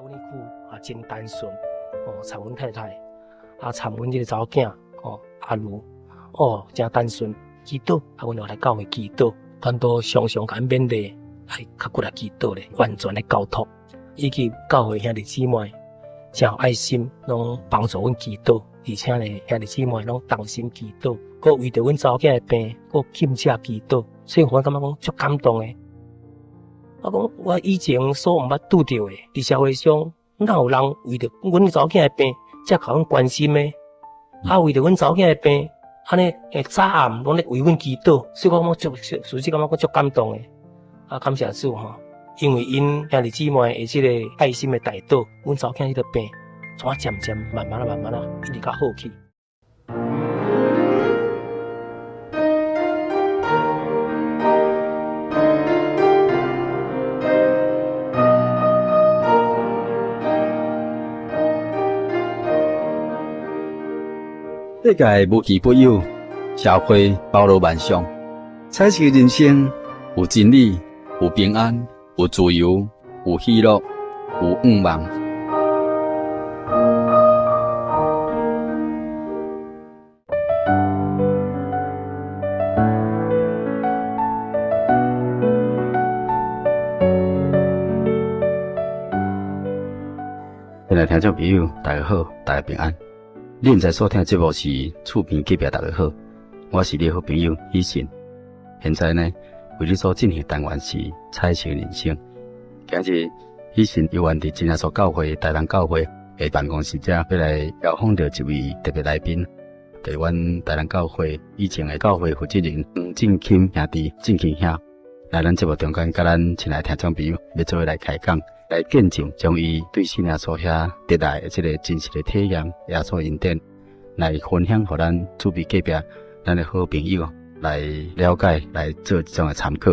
阮迄句真单纯参阮太太参阮即个查某囝阿如真单纯，祈祷阮就来教会祈祷，咱都常常甲阮勉励，来较骨来祈祷咧，完全咧交托，以及教会兄弟姊妹真有爱心，拢帮助阮祈祷，而且咧兄弟姊妹拢同心祈祷，佮为着阮查某囝的病，佮庆祝祈祷，所以我感觉讲足感动诶。我讲我以前所毋捌拄着诶，伫社会上哪有人为着阮查某囝的病，才甲阮关心诶？为着阮查某囝的病，安尼早暗拢咧为阮祈祷，所以我感觉属实感觉足感动诶。感谢主因为因兄弟姊妹的即个爱心的带导，阮查某囝迄个病，怎渐渐慢慢一直较好去。世界无奇不有，社会包罗万象。彩色人生有真理，有平安，有自由，有喜乐，有愿望。亲爱的听众朋友，大家好，大家平安。恁在所听的节目是厝边隔壁，大家好，我是你的好朋友喜信。现在呢，为你所进行的单元是彩色人生。今日喜信由原伫真耶稣教会台东教会的办公室遮，要来邀访到一位特别来宾，就是阮台东教会以前的教会负责人黄正钦兄弟，正钦兄来咱节目中间，甲咱亲爱的听众朋友要做伙来开讲。来见证，将伊对信仰所遐得来的这个真实的体验，也所恩典，来分享给咱厝边隔壁咱的好朋友来了解，来做这种的参考。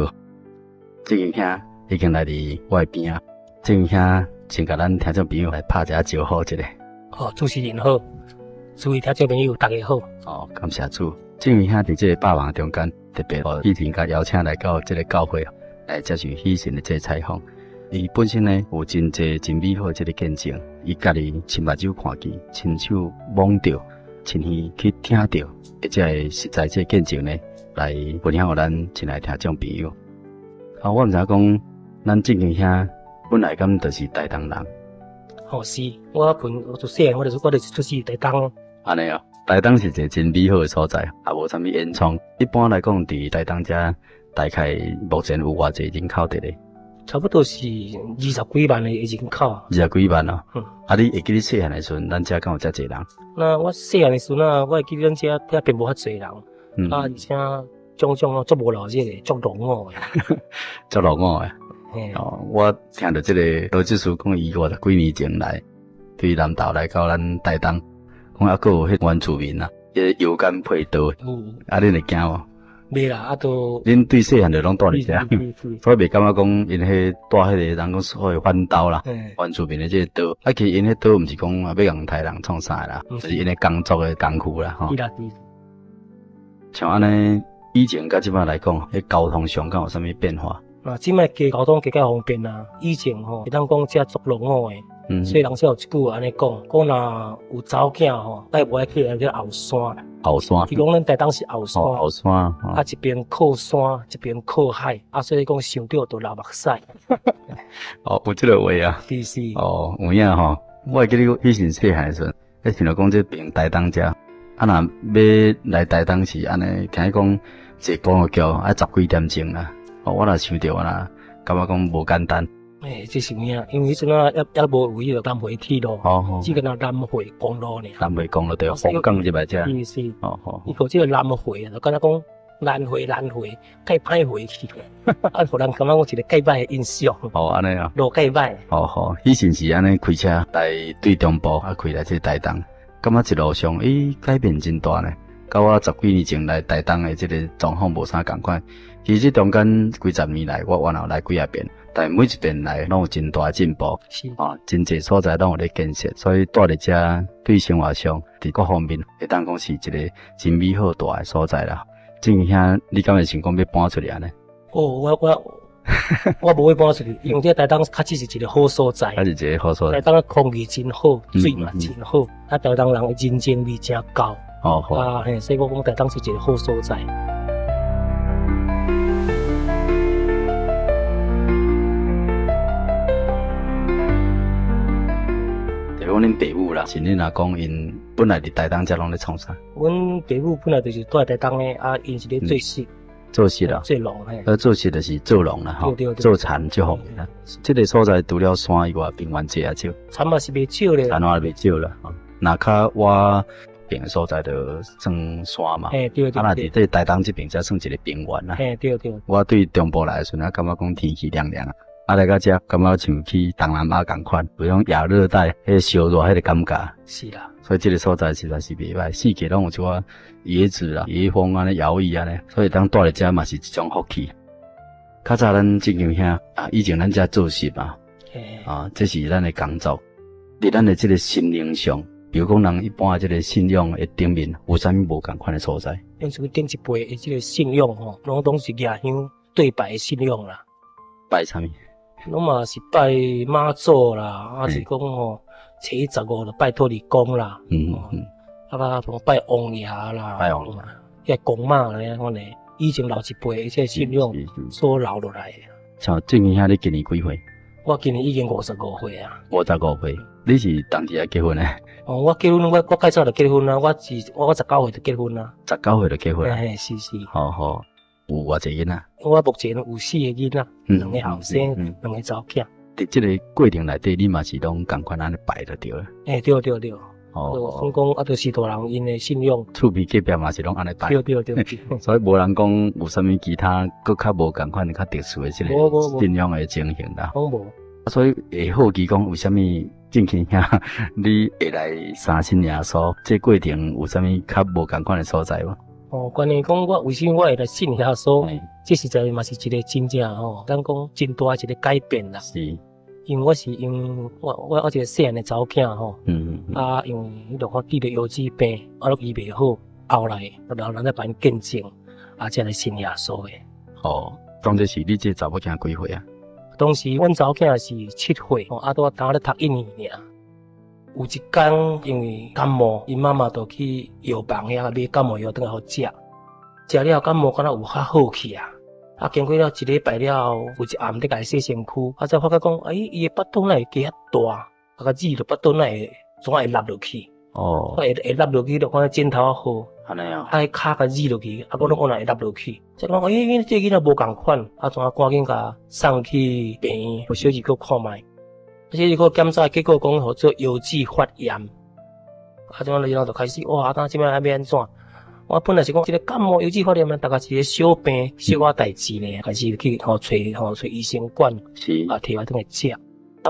正经兄已经来伫我的边啊，正经兄先甲咱听众朋友来拍一下招呼一下。主持人好，诸位听众朋友大家好。感谢主。正经兄伫这个百忙中间，特别喜信甲邀请来到这个教会来接受喜信的这个采访。伊本身呢有真侪真美好的这个见证，伊家己亲目睭看见，亲手摸到，亲耳去听到，而且实在这个见证呢，来分享给咱亲爱听众朋友。我毋知讲，咱正经兄本来敢就是台东人。是，我从细汉我就是出世台东。安尼台东是一个真美好的所在，也无啥物烟囱。一般来讲，伫台东遮大概目前有偌济人口伫咧？差不多是20几万的人口。20几万你会记你细汉的时阵，咱遮敢有遮济人？那我细汉的时阵我会记咱遮并无遐济人。而且种足无老热的，足落伍的。足落伍的。我听到这个罗志书讲，伊50几年前来，对南投来到咱台东，讲还佫有迄原住民迄个油柑配刀。恁会惊无？袂啦，都恁对细汉就拢住伫遮，所以袂感觉讲因迄住迄个人讲所谓反刀啦，原住民的这个刀，其实因迄刀毋是讲要共台人创啥啦，就是因的工作的功夫啦，像安尼以前甲即摆来讲，迄交通上敢有啥物变化？即摆交通加较方便啦，以前会当讲遮足落伍的。所以人才有一句安尼讲，讲若有查某囝带无爱去咱这后山。后山，伊讲咱台东是后山。后山，一边靠山，一边靠海，所以讲想到就流目屎。有这个话啊。是。有影我会记得以前细汉的时阵，想到讲这边台东遮，若要来台东是安尼，听伊讲坐公路桥10几点钟啦。我若想到感觉讲无简单。这是有影，因为迄阵也无有迄个南回铁路，只个南回公路呢。南回公路对，凤冈这摆遮。是。伊靠这个南回就敢若讲南回，介歹回去，互人感觉讲一个介歹的印象。安尼路介歹。以前是安尼开车来对中部，开来这台东，感觉一路上改变真大呢。甲我10几年前来台东的这个状况无啥共款。其实中间几十年来，我原来来几啊遍。但每一遍来拢有真大进步，真侪所在拢有咧建设，所以住伫遮对生活上伫各方面会当讲是一个真美好大诶所在啦。正兄，你敢会想讲要搬出来呢？我我无会搬出去，因为这台东确实是一个好所在。还是一个好所在。台东的空气真好，水嘛真好，啊，台东人的人情味真高。哦好。啊，嘿，所以我讲台东是一个好所在。就讲恁爸母啦，是恁阿公因本来伫台东遮拢咧创啥？阮爸母本来就是住台东的，啊，因是咧做事。做事啦，做农嘿。做事就是做农啦，吼，做田就方便啦。这个所在除了山以外，平原济也少。田嘛是袂少咧。田也袂少啦，那较我平的所在就算山嘛。嘿，对。啊，那伫这台东这边才算一个平原啦。嘿，对。我对中部来的时阵，感觉讲天气凉凉啊。啊，来到遮，感觉像去东南亚共款，有种亚热带迄烧热迄个感觉。是啦。所以这个所在实在是袂歹，四界拢有一寡椰子啦、椰风安尼、摇椅安尼，所以当住咧遮嘛是一种福气。较早咱即间遐啊，以前咱遮做事嘛，啊，这是咱的工作。伫咱的这个心灵上，比如讲人一般的这个信仰的顶面，有啥物无共款的所在？用这个顶一辈的这个信仰吼，拢是亚香对拜的信仰啦。拜啥物？拢嘛是拜妈祖啦，啊是讲吼，初一15就拜托利公啦，啊同拜王爷啦，拜王爷，遐公妈咧，我咧以前老一辈的这信仰所留落来的。像最近遐你今年几岁？我今年已经55岁啊。55岁，你是当时啊结婚诶？哦，我结婚，我介绍就结婚啦，我19岁就结婚啦。19岁就结婚啦？嘿，是。好。有偌济囡仔？我目前有4个囡仔，2个后生，2个查某囝。伫这个过程内底，你嘛是拢共款安尼拜就对了。对。我讲啊，就是大人因的信仰。厝边隔壁嘛是拢安尼拜。对。所以无人讲有啥物其他搁较无共款、较特殊的这个信仰的情形啦。无。所以会好奇讲，为虾物近期遐你会来相信耶稣？这过程有啥物较无共款的所在无？关于讲我为什么我会来信耶稣，这实在嘛是一个真正咱讲真大一个改变啦。是。因为我一个细汉的查某囝吼，啊，因为迄落发得着腰子病，啊，都医袂好，后来老人在帮见证，啊，才来信耶稣的。当这是你这查某囝几岁啊？当时阮查某囝是7岁，啊，拄当咧读1年尔。有一天，因为感冒，因妈妈就去药房遐买感冒药，转来互食。食了感冒，敢若有较好去啊。啊，经过了1礼拜了后，有一暗伫家洗身躯，啊，才发觉讲，伊的腹肚哪会加遐大，啊，个字就腹肚哪会怎会落落去？会落落去，就看枕头好。安尼啊？啊，骹甲字落去，啊，我拢哪会落落去？即讲，这囡仔无共款，啊，怎赶紧甲送去病院，互小儿科看觅。小儿科检查结果讲，互做腰子发炎。啊，怎然后就开始哇，即摆要安怎？我本来是讲一个感冒腰子发炎嘛，大概是一个小病小可代志呢，开始去找医生管，啊，摕来转来食。啊，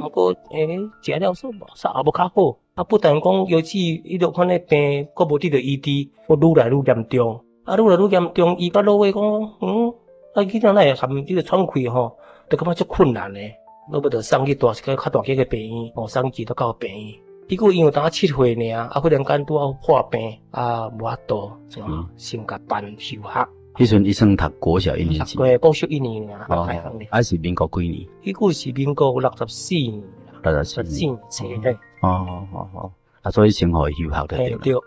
毋过食了煞也无较好，啊，不但讲腰子迄落款的病，阁无得到医治，愈来愈严重。啊，愈来愈严重，医到落尾讲，啊，囡仔哪会含这个喘气吼，就感觉足困难的。我要着送去较大间的病院，送去到病院。结果因为当7岁尔，啊，忽然间拄好破病，啊，无法度，先甲办休学。迄阵医生读国小1年级，国小1年尔，还是民国几年？迄个是民国64年，64年生的。啊，所以先互伊休学就对了。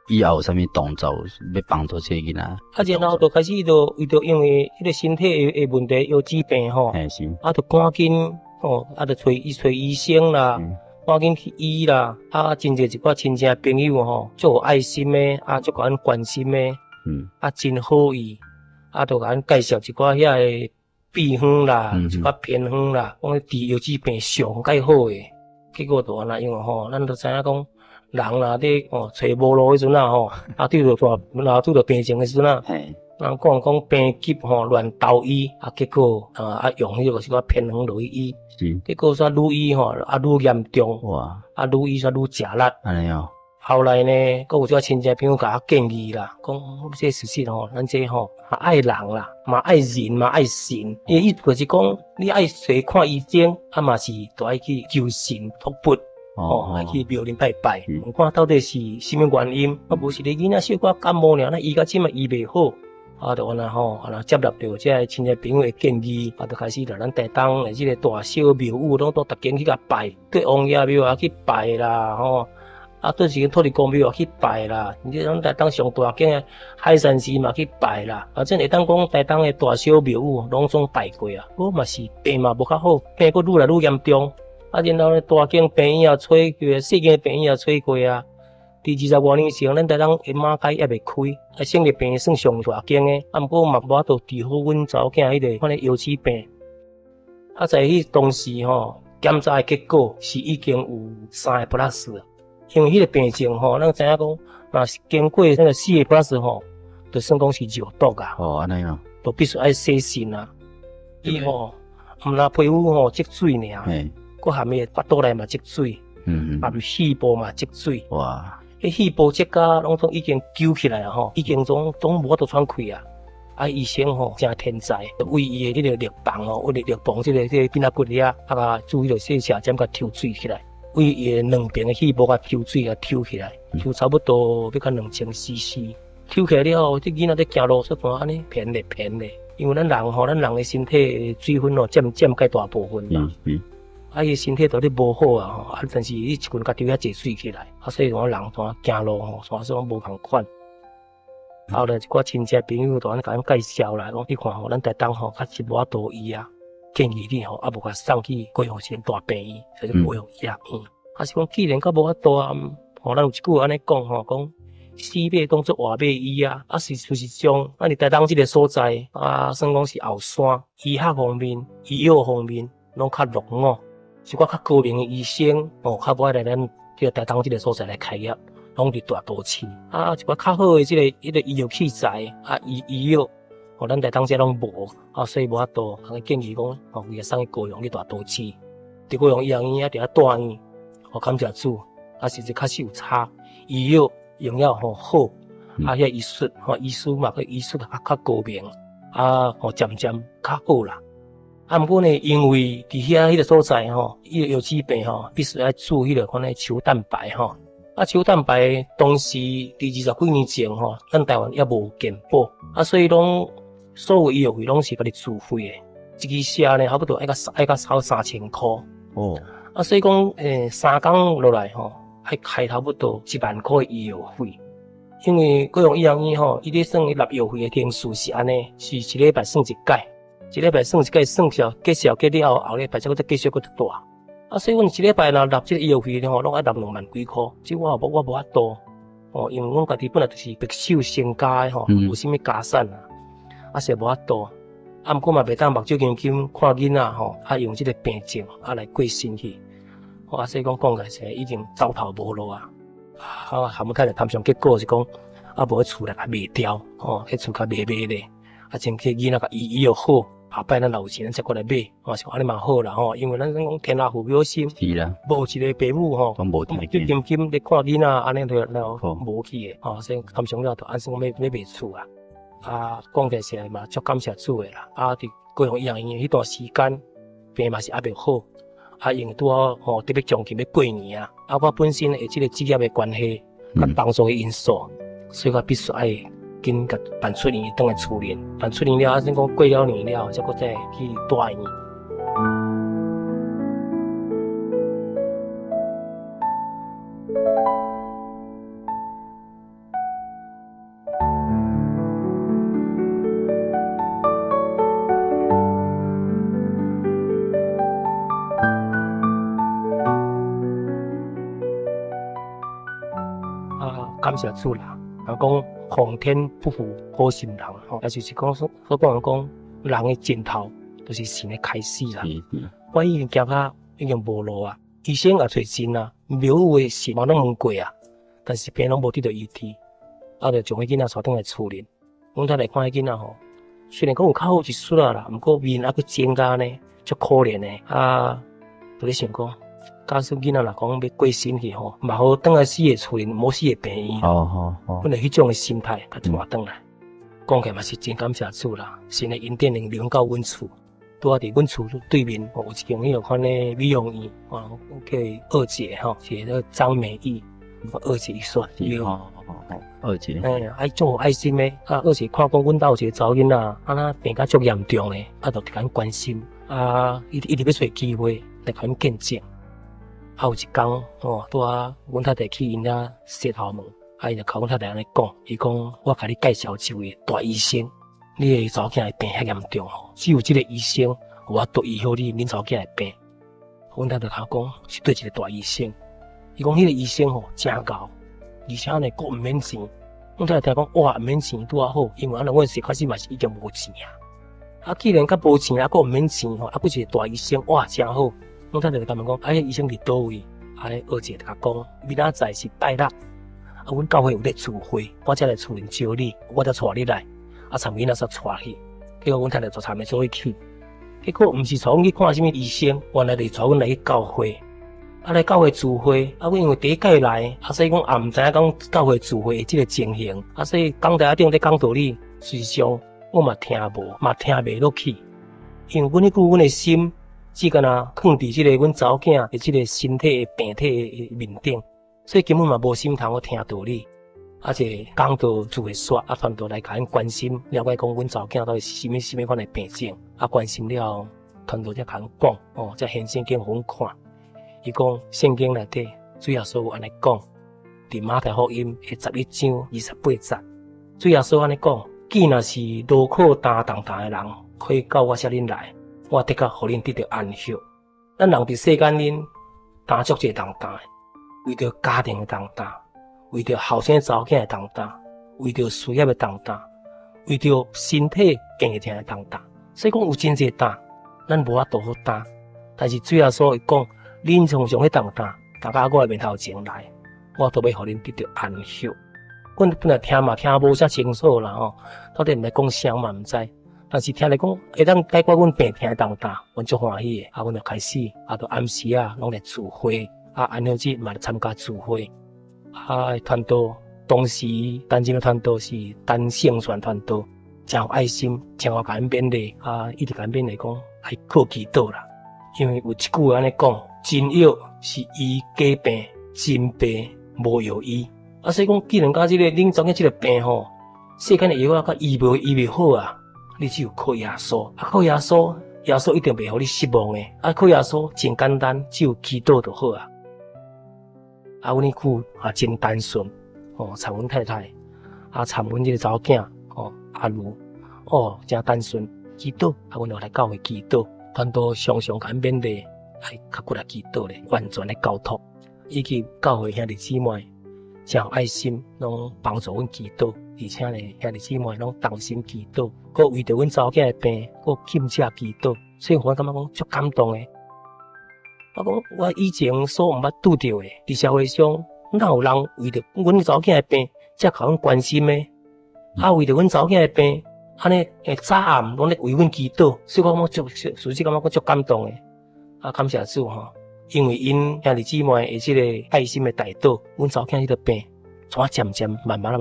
以后有啥物动作要帮助这囡仔？啊，然后就开始伊就因为迄个身体的问题，腰子病吼，啊，就赶紧啊，就找医生啦。赶紧去医啦！啊，真侪一寡亲戚朋友吼，足有爱心的，啊，足甲咱关心的，啊，真好意，啊，就甲咱介绍一寡遐个秘方啦，一寡偏方啦，讲治腰子病上介好的。结果就安那，因为吼，咱都知影讲，人啦伫找无路迄阵啊吼，啊，拄着病情的时阵啊。人讲病急吼乱投医，啊，结果用迄个是个偏方落去医，结果煞愈医吼啊愈严重，哇！啊愈医煞愈食力，安尼哦。后来呢，阁有一个亲戚朋友甲我建议啦，讲这事实吼，咱这吼爱人啦，嘛爱人嘛爱神，伊意思就是讲，你爱去看医生，啊嘛是都爱去求神托钵。爱去庙里拜拜，看到底是啥物原因？啊，无是你囡仔小可感冒尔，那医到即嘛医袂好。就安那吼，接纳到这个亲戚朋友的建议，就开始来咱台东的这个大小庙宇，拢逐间去甲拜，对王爷庙也去拜啦，吼。对时土地公庙也去拜啦，咱台东上大间的海山寺嘛去拜啦，即会当讲台东的大小庙宇拢总拜过啊。我嘛是病嘛无较好，病佫愈来愈严重。然后大间病院也找过，细间病院也找过啊。伫20多年前，咱台东的马街也未开，省立病院算上大间的，毋过嘛无法度治好阮查某囝迄个款腰子病。在迄当时吼，检查的结果是已经有3个 plus。因为迄个病症吼，咱知影讲，若是经过那个4个 plus 吼，就算讲是肉毒啊。安尼啊，就必须爱洗肾啊。伊吼，毋若皮肤吼积水尔，佮含伊腹肚内嘛积水，含细胞嘛积水。哇！迄细胞积甲拢总已经揪起来啊吼，已经总无法度喘气啊。医生吼真天才，为伊的迄个肉棒吼，为了肉棒这个变啊骨力啊，注意着细射针甲抽水起来。为伊的两边的细胞甲抽水啊抽起来，抽差不多要到2000cc，抽起来了后，这囡仔在走路说安尼偏咧。因为咱人的身体水分哦占介大部分嘛，伊身体都咧无好啊但是伊一群甲抽遐济水起来，所以讲人走路吼，说无共款。后来一寡亲戚朋友就安尼甲咱介绍啦，讲你看咱台东吼较是无法度医啊。建议你吼，无甲送去高雄县大病院，就是高雄医院。是讲既然较无法度啊，咱有一句安尼讲吼，讲死马当作活马医啊。事实上，咱伫台东这个所在算讲是后山，医学方面、医药方面拢较落伍。一寡较高明的医生较无爱来咱这个台东这个所在来开业，拢伫大都市。一寡较好的迄个医疗器材医药。咱台东这拢无所以无法度。建议讲，伊送去高雄去大都市，伫高雄医院伫遐大院，感谢主，实际确实有差，医药用了好，遐医术医师嘛，医术较高明，渐渐较好啦。毋过呢，因为伫遐迄个所在伊个腰子病必须爱注迄个款的球蛋白球蛋白当时伫20几年前咱台湾也无健保所以拢。所有医药费拢是家己自费的，一支射呢差不多爱甲收3000块。所以讲3工落来爱开差不多1万块的医药费。因为高雄医院伊咧算伊纳药费的天数是安尼，是一礼拜算一届，一礼拜算一届，算了结了后礼拜再继续再大。所以阮一礼拜若纳这个医药费拢爱纳2万几块，即我无法度因为阮家己本来就是白手成家的无啥物家产是无法度，毋过嘛袂当目睭金金看囡仔用这个病症来过身去，所以讲起来是已经走投无路含阮太太谈上结果是讲无厝内卖掉迄厝较卖咧，前去囡仔甲医药好，下摆咱若有钱咱才过来买，是安尼嘛好啦因为咱讲天下父母心，是啦，无一个父母讲无金金咧看囡仔安尼就无去的所以谈上了就按算要卖厝讲起来嘛，足感谢主的啦。伫高雄医院迄段时间，病嘛是还袂好。因为拄好特别将近要过年我本身即个职业的关系，甲工作的因素，所以我必须爱紧甲办出院倒来处理。办出院了，先讲过了年了，才搁再去大院。感谢主啦！讲皇天不负苦心人也就是讲所讲人的尽头就是神的开始啦。我已经行到已经无路医生也找尽庙宇的事嘛拢问过但是病拢无得到医治，就将迄囡仔带倒来厝里。阮太太看迄囡仔虽然讲有较好一丝啦，毋过面还佫尖甲呢，足可怜的就咧想讲。假使囡仔若讲要过身去嘛好倒来死的厝里，无死的病院。本来迄种的心态，甲拖倒来。讲起嘛是真感谢主啦，神的恩典能临到阮厝。拄伫阮厝对面有一间迄个款的美容院叫二姐是那个张美意，二姐说。二姐，爱足有爱心的，而且看讲阮兜有一个查某囡仔，那病甲足严重的，就甲阮关心，一直要找机会来甲阮见证。有一天，阮太太去因遐洗头毛，伊就甲阮太太安尼讲，伊讲我甲你介绍一位大医生，你的查某囝的病遐严重只有这个医生有法度医好恁查某囝的病。阮太太甲我讲是对一个大医生，伊讲迄个医生真厚，而且呢佫毋免钱。阮太太听讲哇毋免钱拄啊好，因为阮实开始嘛是已经无钱既然甲无钱佫毋免钱佫一个大医生哇真好。阮太太就甲问讲迄医生伫倒位？二姐就甲讲明仔载是拜六，阮教会有咧聚会，我才来厝里招你，我才带你来，参囡仔煞带去。结果阮太太就参伊做去。结果毋是带阮去看什么医生，原来就是带阮来去教会。来教会聚会，阮因为第一届来，所以讲也毋知影讲教会聚会的即个情形，所以讲台顶咧讲道理，事实上我嘛听无，嘛听袂落去，因为阮迄句阮的心只敢若放伫即个阮查某囝的即个身体的病体的面顶，所以根本嘛无心通我听道理。一讲道就会煞，传道来甲阮关心，了解讲阮查某囝到底是什么款的病症，关心了，传道才甲阮讲，才现圣经互阮看。伊讲圣经内底主耶稣有安尼讲，伫马太福音的11章28节，主耶稣安尼讲：既若是劳苦担重担的人，可以到我遮恁来，我的确互恁得到安息。咱人伫世间恁担足侪重担，为着家庭的重担，为着后生查某囝的重担，为着事业的重担，为着身体健康的重担，所以讲有真侪担，咱无法度好担。但是主耶稣伊讲。恁常常迄重担，大家我的面头前来，我都要互恁得到安息。阮本来听嘛听无啥清楚啦到底毋来讲啥嘛毋知，但是听来讲会当解决阮病痛的重担，阮足欢喜的。阮就开始就暗时拢来聚会，安息日嘛来参加聚会。传道当时担任的传道是单圣传传道，真有爱心，真有甲阮勉励一直甲阮勉励讲爱靠祈祷啦，因为有一句话安尼讲。真药是医假病，真病无药医。所以讲，既然甲即个恁查某囝即个病世间的药甲医袂好你只有靠耶稣。靠耶稣，耶稣一定袂互你失望的。靠耶稣真简单，只有祈祷就好阮迄句真单纯参阮太太参阮即个查某囝阿如真单纯祈祷阮就来教会祈祷，传道常常甲阮勉励。较过来祈祷咧，完全咧交托，以及教会兄弟姊妹真有爱心，拢帮助阮祈祷，而且咧兄弟姊妹拢同心祈祷，佮为着阮查某囝的病，佮亲切祈祷，所以我感觉讲足感动诶。我讲我以前所毋捌拄着诶，伫社会上哪有人为着阮查某囝的病，才甲阮关心诶？为着阮查某囝的病，安尼早暗拢咧为阮祈祷，所以我足实际感觉讲足感动诶。感谢主因为因兄弟姊妹的即个爱心的带导，阮查某囝迄个病，渐渐慢慢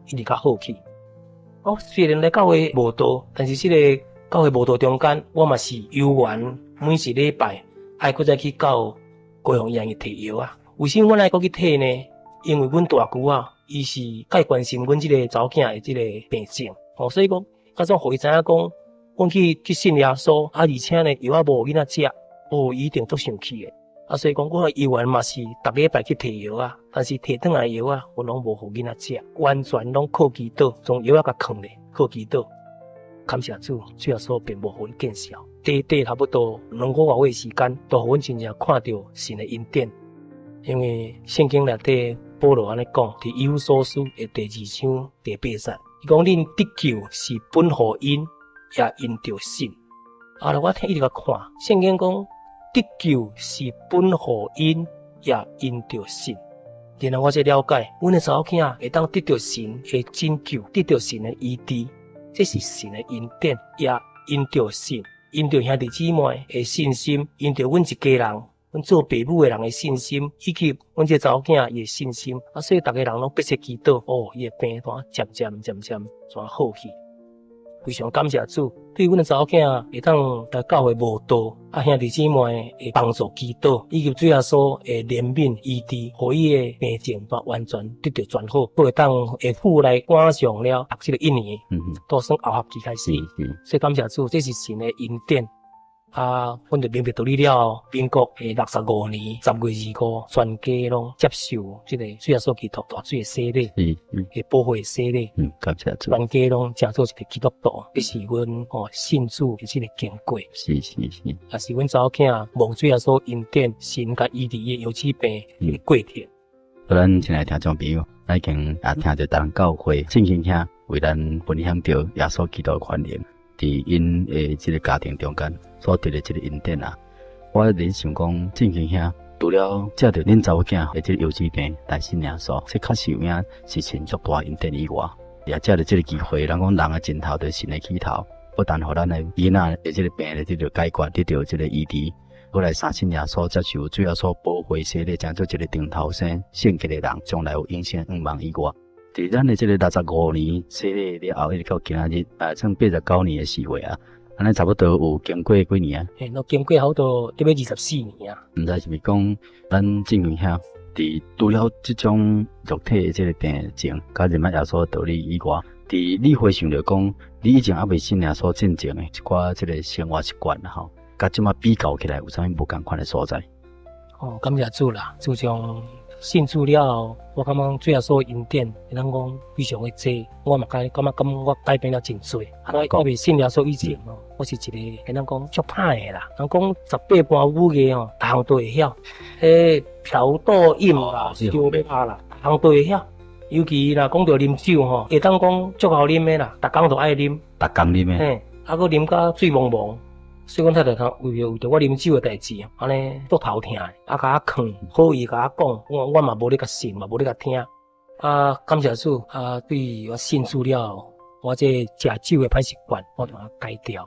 一直较好去。虽然来教会无道，但是即个教会无道中间，我嘛是有缘，每一礼拜爱搁再去到高雄医院去摕药为什么阮爱搁去摕呢？因为阮大舅伊是介关心阮即个查某囝的即个病症所以讲，加上互伊知影讲，阮去信耶稣而且呢药无囡仔食。伊一定足生气的。所以讲，我医院嘛是逐礼拜去摕药但是摕转来的药我拢无互囡仔食，完全拢靠祈祷，将药甲藏咧，靠祈祷。感谢主，主耶稣并无互阮见效。短差不多2个月的时间，都互阮真正看到神的恩典。因为圣经内底保罗安尼讲，伫以弗所书的第2章第8节，伊讲恁得救是本乎因，也因着信。我听一直甲看圣经讲。得救是本乎因，也因着信。然后我才了解，阮的查某囝会当得到神的拯救，得到神的医治，这是神的恩典，也因着信，因着兄弟姊妹的信心，因着阮一家人，阮做爸母的人的信心，以及阮这查某囝伊的信心，所以大家人拢必须祈祷，伊的病单渐渐好去。非常感谢主，对阮的查某囝会当来教会无道，兄弟姊妹会帮助祈祷，以及主耶稣会怜悯医治，互伊的病情完全得到转好，都会当下父来赶上了读这个1年，都算后学期开始，所以感谢主，这是神的恩典。阮就明白道理了。民国65年10月25，全家拢接受这个主耶稣基督大水的洗礼，保护的洗礼。感谢主。全家拢成做一个基督徒，这是阮信主的这个经过。是。也是阮查某囝蒙主耶稣恩典，神甲医治的忧郁病的过程。咱亲爱听众朋友，已经也听着咱教会正经兄为咱分享到耶稣基督的权能。伫因的这个家庭中间所得的这个恩典啊，我伫想讲，正经兄除了借着恁查某囝的这个忧郁病来信耶稣，这确实有影是神足大恩典以外，也借着这个机会，咱讲人的尽头就是神的起头，不但互咱的囡仔的这个病的这个解决，得到这个医治，后来相信耶稣接受主要所保护洗礼，将做一个顶头生圣洁的人，将来有永生愿望以外。伫咱的这个65年洗礼了后，一直到今仔日，算89年的4月啊，安尼差不多有经过几年啊？都经过好多得要24年啊。毋知是咪讲咱正经遐，伫除了这种肉体的这个病症，甲人物耶稣道理以外，伫你回想着讲，你以前还未信耶稣进前的一寡这个生活习惯啦吼，甲即马比较起来，有啥物无共款的所在？感谢主啦，自从信主了，我感觉主耶稣恩典，会当讲非常的多。我嘛感觉我改变了真多。我未信耶稣以前我是一个会当讲足歹的啦。人讲18般武艺逐项都会晓。嫖赌饮啦、烧肉啦，逐项都会晓。尤其啦，讲到啉酒会当讲足好啉的啦，逐工都爱啉。逐工啉的。搁啉甲醉茫茫。所以，阮太太为着我啉酒的代志，安尼足头疼的，甲我劝，好意甲我讲，我嘛无咧甲信，嘛无咧甲听。感谢主，对我信主了，我这食酒的歹习惯，我就改掉。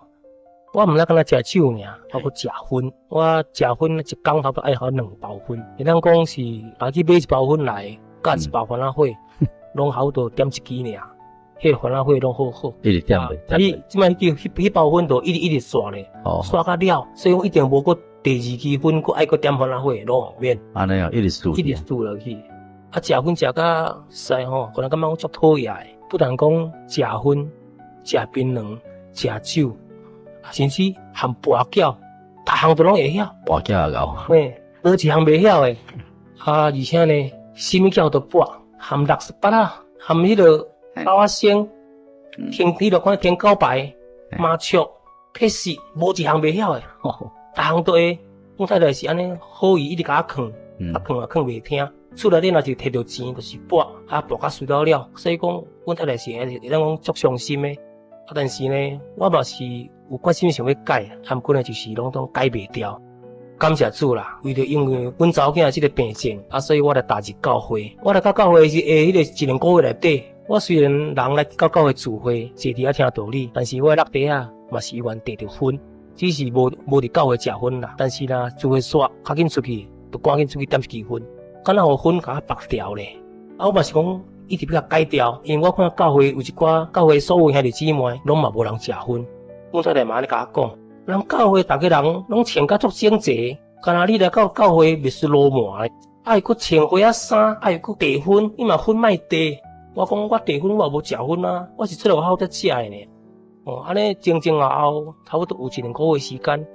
我毋但干那食酒尔，包括食薰。我食薰一工差不多爱好2包薰，会当讲是去买1包薰来，加1包番仔火，拢好多点1支尔。迄个番仔火拢好好，一直点袂。你即摆迄包薰都一直刷咧，刷到了，所以我一定无过第2支薰，搁爱搁点番仔火，拢后面。安尼一直输落去。食薰食甲实可能感觉我足讨厌的，不但讲食薰、食槟榔、食酒，甚至含跋筊，逐项都拢会晓。跋筊也有。无一项袂晓的。而且呢，什么筊都跋，含68啊，含迄个。包啊星，天迄落看天高白，麻雀，撇死，无一项袂晓的，逐项都会。阮太太是安尼，好意一直甲我劝，劝袂听。厝内底若是摕到钱，就是跋，跋甲输了。所以讲，阮太太是会当讲足伤心的。但是呢，我嘛是有决心想要改，毋过呢就是拢都改袂掉。感谢主啦，为着因为阮查某囝即个病症，所以我来踏入教会。我来到教会是迄个1、2个月内底。我虽然人来到教会聚会，坐伫遐听道理，但是我落地啊，嘛是愿得着薰，只是无伫教会食薰啦。但是啦，聚会煞，较紧出去，就赶紧出去点1支薰，敢若互薰甲我拔掉咧。我嘛是讲一直要甲改掉，因为我看教会有一寡教会所有兄弟姊妹，拢嘛无人食薰。阮太太嘛安尼甲我讲，人教会逐个人拢穿甲足整齐，敢若你来到教会袂是罗马，爱佫穿花啊衫，爱佫地薰，你嘛薰莫地。我讲我地薰我也无食薰啊，我是出来外口才食的呢。安尼前后差不多有1、2个月时间，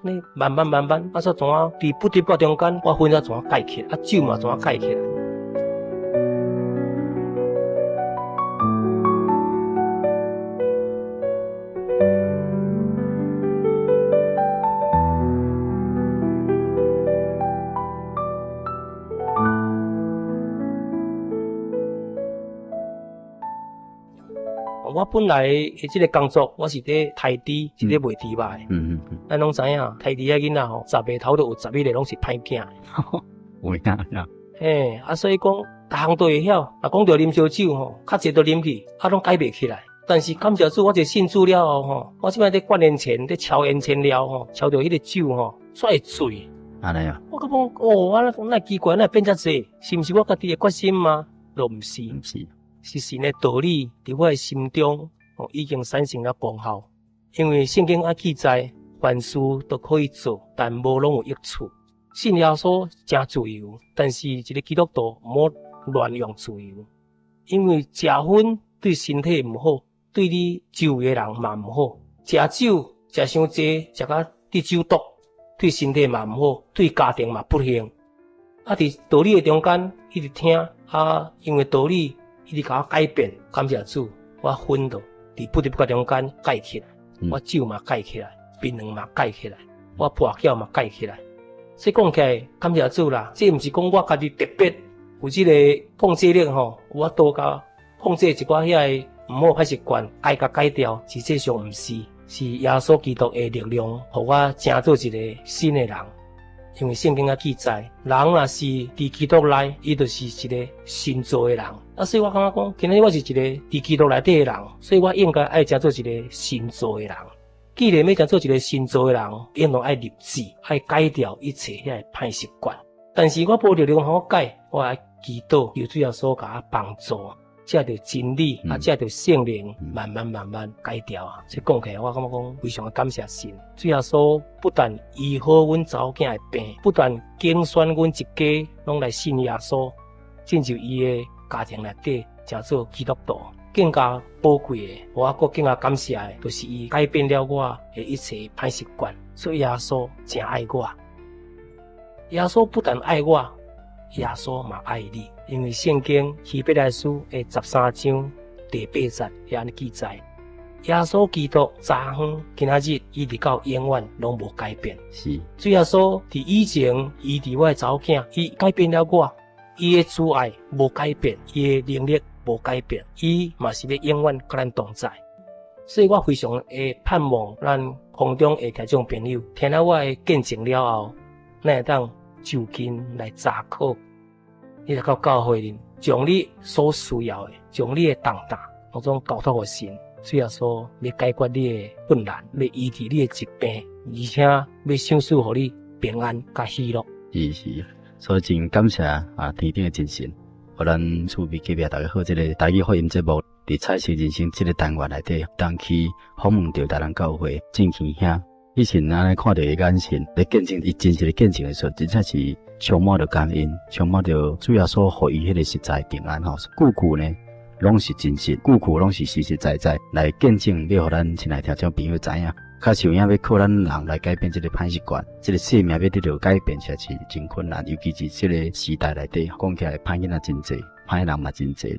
你慢慢，煞怎啊？伫不知不觉中间，我薰才怎啊改起来，酒嘛怎啊改起来。我本来的这个工作，我是咧台猪，是咧卖猪肉的。咱拢知影，台猪仔囡仔10个头都有11个拢是歹囝的。有影。所以讲，逐项都会晓。讲到啉烧酒较济都啉去，拢改袂起来。但是感谢主，我这信主了后我即摆咧灌烟前，咧抽烟前了抽到迄个酒煞会醉。安尼啊？我感觉我那奇怪，那变遮济，是毋是我家己的决心吗？都毋是。是神的道理，伫我的心中已经产生了功效。因为圣经记载，凡事都可以做，但无拢有益处。信耶稣真自由，但是一个基督徒毋好乱用自由，因为食薰对身体毋好，对你周围的人嘛毋好。食酒食伤济，食到得酒毒，对身体嘛毋好，对家庭嘛不幸。伫道理的中间一直听，因为道理一直甲我改变。感谢主，我薰到伫不得不中间改起来，我酒嘛改起来，槟榔嘛改起来，我破晓嘛改起来。所以讲起来，感谢主啦！这毋是讲我家己特别有这个控制力吼，我多甲控制一寡遐个毋好歹习惯，爱甲改掉。实际上毋是，是耶稣基督的力量，互我成做一个新的人。因为圣经记载，人若是伫基督内，伊就是一个新造的人。所以我感觉讲，今日我是一个伫基督内底的人，所以我应该爱成做一个新造的人。既然要成做一个新造的人，应当爱立志，爱改掉一切遐个歹习惯。但是我无力量互我改，我爱祈祷，求主耶稣甲我帮助，才着真理，才着圣灵，慢慢改掉啊。所以讲起来，我感觉讲非常的感谢神。主耶稣不但医好阮查某囝的病，不但拣选阮一家拢来信耶稣，进入伊的家庭内底，成做基督徒。更加宝贵的，我更加感谢的，就是伊改变了我的一切歹习惯。所以耶稣真爱我，耶稣不但爱我，耶稣嘛爱你。因为圣经希伯来书的13章第8节也安尼记载，耶稣基督昨昏今仔日一直到永远拢无改变。是，主耶稣伫以前，伊伫我的查某囝，伊改变了我，伊的主爱无改变，伊的能力无改变，伊嘛是要永远甲咱同在。所以我非常会盼望咱空中的听众朋友，听了我的见证了后，咱会当就近来查考，你来到教会里，将你所需要的，将你的重担，拢总交托给神。主要说要解决你的困难，要医治你的疾病，而且要享受互你平安甲喜乐。是，所以真感谢天顶的真神。互咱厝边隔壁大家好，这个台语福音节目伫彩色人生这个单元内底，当去访问到台南教会正气兄，以前安尼看到伊眼神，咧见证伊真实的见证的时候，真正是充满着感恩，充满着主要所予伊迄个实在平安吼。句句呢，拢是真实，句句拢是实实在在来见证，要互咱亲爱听众朋友知影。较像影要靠咱人来改变这个歹习惯，这个生命要得到改变，实在是真困难。尤其是这个时代内底，讲起来歹囡仔真侪，歹人嘛真侪。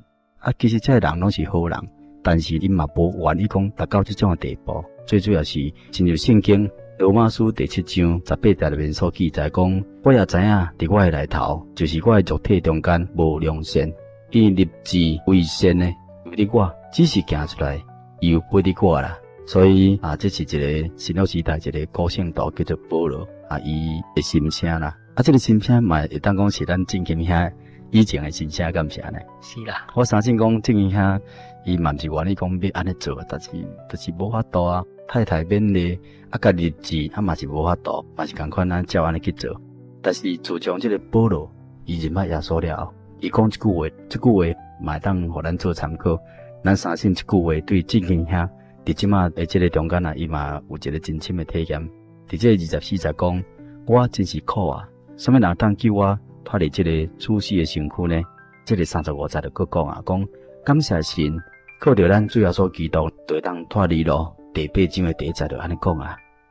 其实这个人拢是好人，但是因嘛无愿意讲达到这种的地步。最主要是进入圣经罗马书第7章18节里面所记载讲，我也知影伫我的内头，就是我的肉体中间无良善，因立志为善呢，为了我只是行出来，又背离我啦。所以这是一个新约时代一个个性徒叫做保罗伊的心声啦。这个心声嘛会当讲是咱正经兄以前的心声，敢是安尼？是啦，我相信讲正经兄伊嘛毋是愿意讲要安尼做，但是就是无法度啊。太太勉励甲日子嘛是无法度，嘛是共款咱照安尼去做。但是自从这个保罗伊认捌耶稣了后，伊讲一句话，这句话嘛会当互咱做参考。咱相信这句话对正经兄伫即马的这个中间伊嘛有一个真深的体验。伫这24节讲，我真是苦啊！什么人当救我脱离这个处死的身躯呢？这个35节就搁讲讲感谢神，靠着咱主耶稣基督，就当脱离咯。第8章的第1节就安尼讲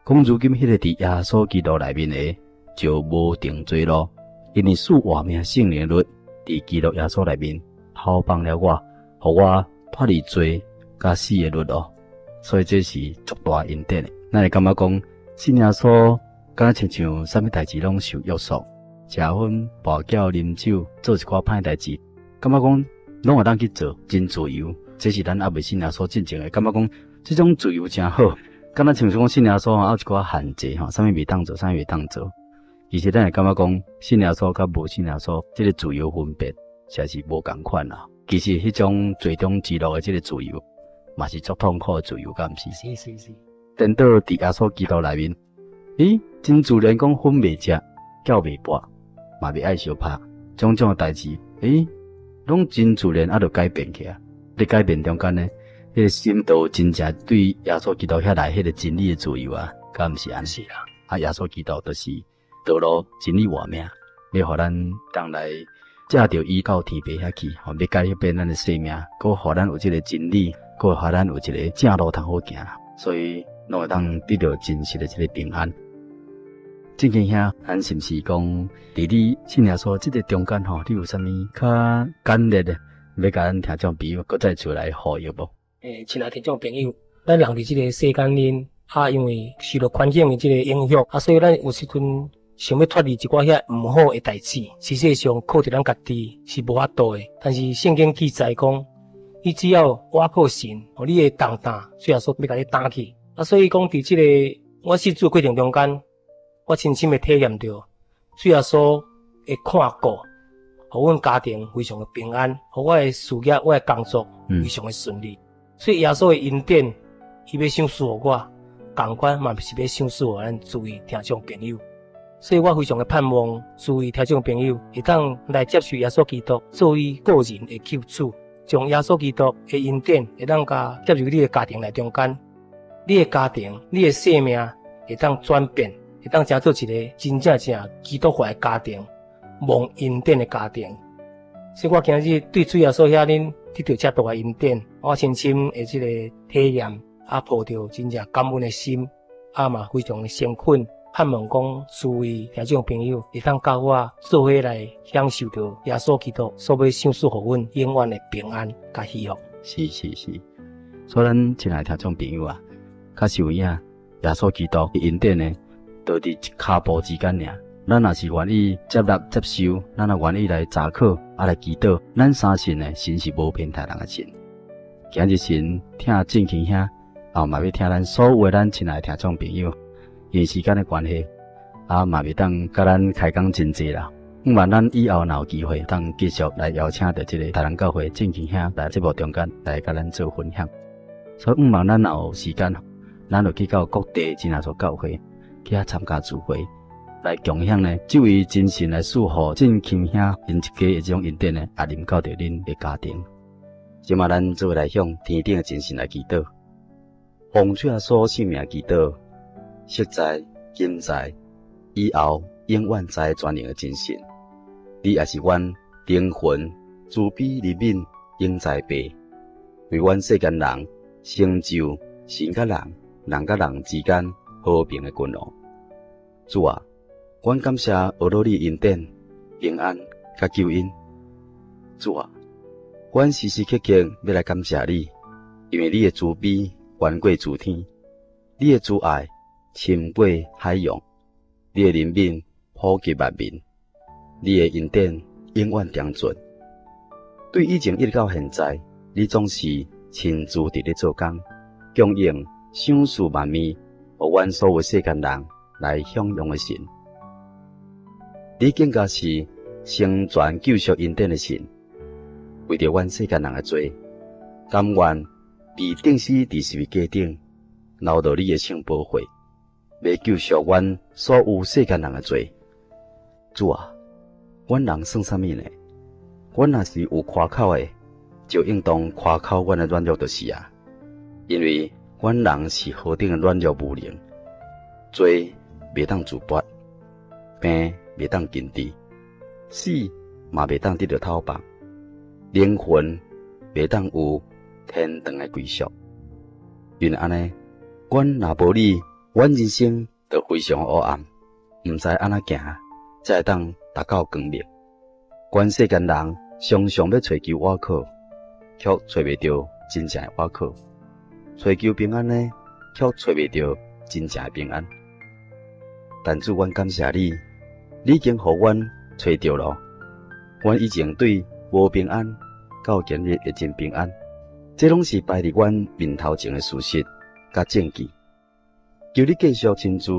讲如今迄个伫耶稣基督内面的，就无定罪咯，因为赐活命圣灵律伫基督耶稣内面，好帮了我，互我脱离罪甲死的律咯。所以这是足大恩典的。咱会感觉讲，信耶稣敢若亲像啥物代志拢受约束，食薰、跋筊、啉酒，做一寡歹代志，感觉讲拢会当去做，真自由。这是咱还未信耶稣进前的，感觉讲这种自由真好。敢若像讲信耶稣有一寡限制啥物未当做，啥物未当做。其实咱会感觉讲，信耶稣甲无信耶稣，这个自由分别实在是无共款啦。其实迄种最终之路的这个自由，嘛是足痛苦的自由，敢毋是？是。等到伫耶稣基督内面，真自然讲薰未食，觉未拔，嘛未爱相拍，种种的代志，拢真自然就改变起啊。伫改变中间呢，迄个心都真正对耶稣基督遐内迄个真理的自由啊，敢毋是安？是啦，啊，耶稣基督就是道路、真理、活命，要互咱当来借着伊到天父遐去，吼，要改变咱的生命，搁互咱有即个真理，搁互咱有一个正路通好行，所以拢会当得到真实的即个平安。正经遐，咱是毋是讲，伫你信耶稣即个中间吼，你有啥物较简略的，要甲咱听众朋友搁再出来呼吁无？亲爱听众朋友，咱人伫即个世间里，因为受到环境的即个影响，所以咱有时阵想要脱离一寡遐毋好的代志，实际上靠着咱家己是无法度的。但是圣经记载讲，你只要倚靠神，你会重担，虽然说要甲你担起。所以讲伫即个我信主过程中间，我深深的体验到，主耶稣会看顾，互阮家庭非常的平安，互我的事业、我的工作非常的顺利。所以耶稣的恩典，伊要赏赐我，同款嘛是要赏赐咱诸位听众朋友。所以我非常的盼望诸位听众朋友会当来接受耶稣基督作为个人的救主，将耶稣基督的恩典会当加接入你的家庭内中间，你的家庭、你的生命会当转变。会当成做一个真正基督化的家庭，蒙恩典的家庭。所以我今日对主耶稣遐恁得到遮大的恩典，我深深的即个体验，抱着真正感恩的心，嘛非常的诚恳，盼望讲诸位听众朋友会当甲我做伙来享受到耶稣基督所要赏赐互阮永远的平安甲喜乐。是。所以咱亲爱听众朋友啊，较是有影耶稣基督的恩典呢。就伫一骹步之间尔，咱若是愿意接纳接受，咱也愿意来查考，来祈祷，咱相信呢，神是无偏袒人的神。今日神听正经遐，嘛要听咱所有的咱亲爱的听众朋友，因为时间的关系，嘛袂当甲咱开讲真济啦。愿咱以后若有机会，当继续来邀请到即个台南教会正经遐来节目中间来甲咱做分享。所以望咱若有时间，咱就去到各地真啊所教会。去遐参加聚会，来共享呢，这位真神来祝福正庆遐因一家的这种恩典呢，也临到着恁的家庭。今嘛，咱做来向天顶的真神来祈祷，奉主耶稣性命祈祷，昔在、今在、以后永远在全能的真神，你也是阮灵魂慈悲怜悯永在爸，为阮世间人成就神甲人、人甲人之间和平的君王。主啊，阮感谢俄罗你恩典、平安甲救恩。主啊，阮时时刻刻要来感谢你，因为你的慈悲远过诸天，你的慈爱深过海洋，你的怜悯普及万民，你的恩典永远长存。对以前一直到现在，你总是亲自伫咧做工，供应赏赐万民，互阮所有世间人来享用的神。你更加是成全救赎恩典的神，为着阮世间人的罪，甘愿被钉死伫十字架顶，流到你的圣宝血，要救赎阮所有世间人的罪。主啊，阮人算啥物呢？阮若是有夸口的，就应当夸口阮的软弱就是啊，因为阮人是何等的软弱无能，罪袂当自拔，病袂当根治，死嘛袂当得到讨帮，灵魂袂当有天堂的归宿。因安尼，阮若无你，阮人生就非常黑暗，毋知安怎行，才会当达到光明。阮世间人常常要追求倚靠，却找袂到真正的倚靠；追求平安呢，却找袂到真正的平安。但主，阮感谢你，你已经互阮找到了。阮以前对无平安到今日会真平安，这拢是摆伫阮面头前的事实甲证据。求你继续亲自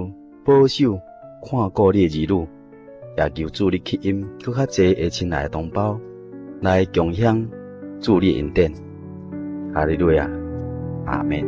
保守看顾你的儿女，也求主你吸引搁较侪的亲爱的同胞来共享主你的恩典。哈利路亚，阿门。